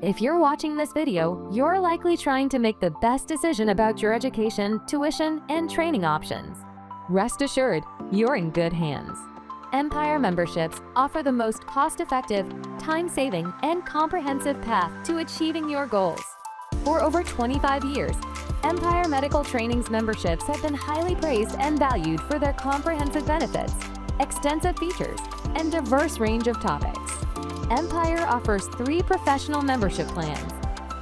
If you're watching this video, you're likely trying to make the best decision about your education, tuition, and training options. Rest assured, you're in good hands. Empire memberships offer the most cost-effective, time-saving, and comprehensive path to achieving your goals. For over 25 years, Empire Medical Training's memberships have been highly praised and valued for their comprehensive benefits, extensive features, and diverse range of topics. Empire offers 3 professional membership plans.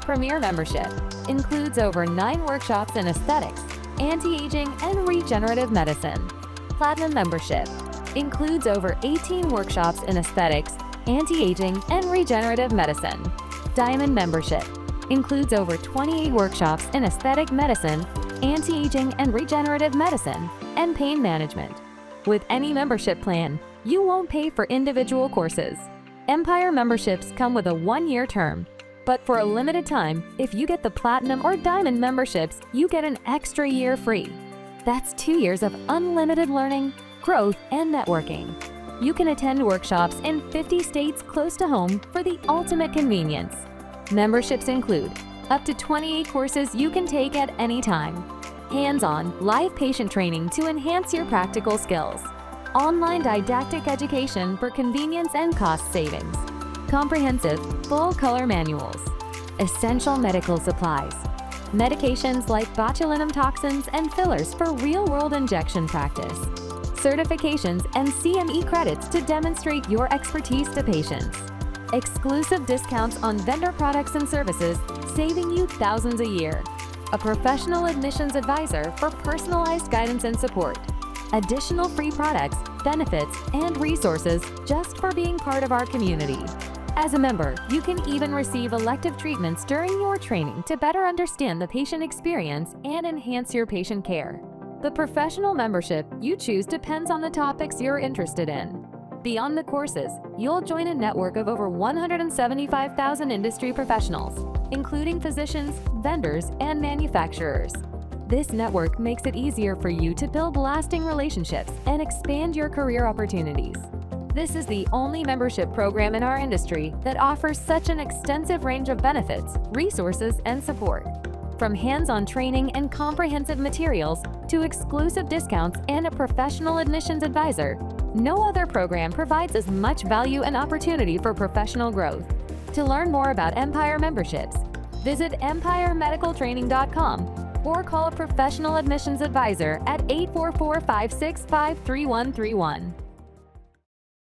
Premier membership includes over 9 workshops in aesthetics, anti-aging, and regenerative medicine. Platinum membership includes over 18 workshops in aesthetics, anti-aging, and regenerative medicine. Diamond membership includes over 28 workshops in aesthetic medicine, anti-aging and regenerative medicine, and pain management. With any membership plan, you won't pay for individual courses. Empire memberships come with a 1-year term, but for a limited time, if you get the Platinum or Diamond memberships, you get an extra year free. That's 2 years of unlimited learning, growth, and networking. You can attend workshops in 50 states close to home for the ultimate convenience. Memberships include up to 28 courses you can take at any time, hands-on, live patient training to enhance your practical skills, online didactic education for convenience and cost savings, comprehensive, full-color manuals, essential medical supplies, medications like botulinum toxins and fillers for real-world injection practice, certifications and CME credits to demonstrate your expertise to patients, exclusive discounts on vendor products and services, saving you thousands a year, a professional admissions advisor for personalized guidance and support, additional free products, benefits, and resources just for being part of our community. As a member, you can even receive elective treatments during your training to better understand the patient experience and enhance your patient care. The professional membership you choose depends on the topics you're interested in. Beyond the courses, you'll join a network of over 175,000 industry professionals, including physicians, vendors, and manufacturers. This network makes it easier for you to build lasting relationships and expand your career opportunities. This is the only membership program in our industry that offers such an extensive range of benefits, resources, and support. From hands-on training and comprehensive materials to exclusive discounts and a professional admissions advisor, no other program provides as much value and opportunity for professional growth. To learn more about Empire memberships, visit empiremedicaltraining.com or call a professional admissions advisor at 844-565-3131.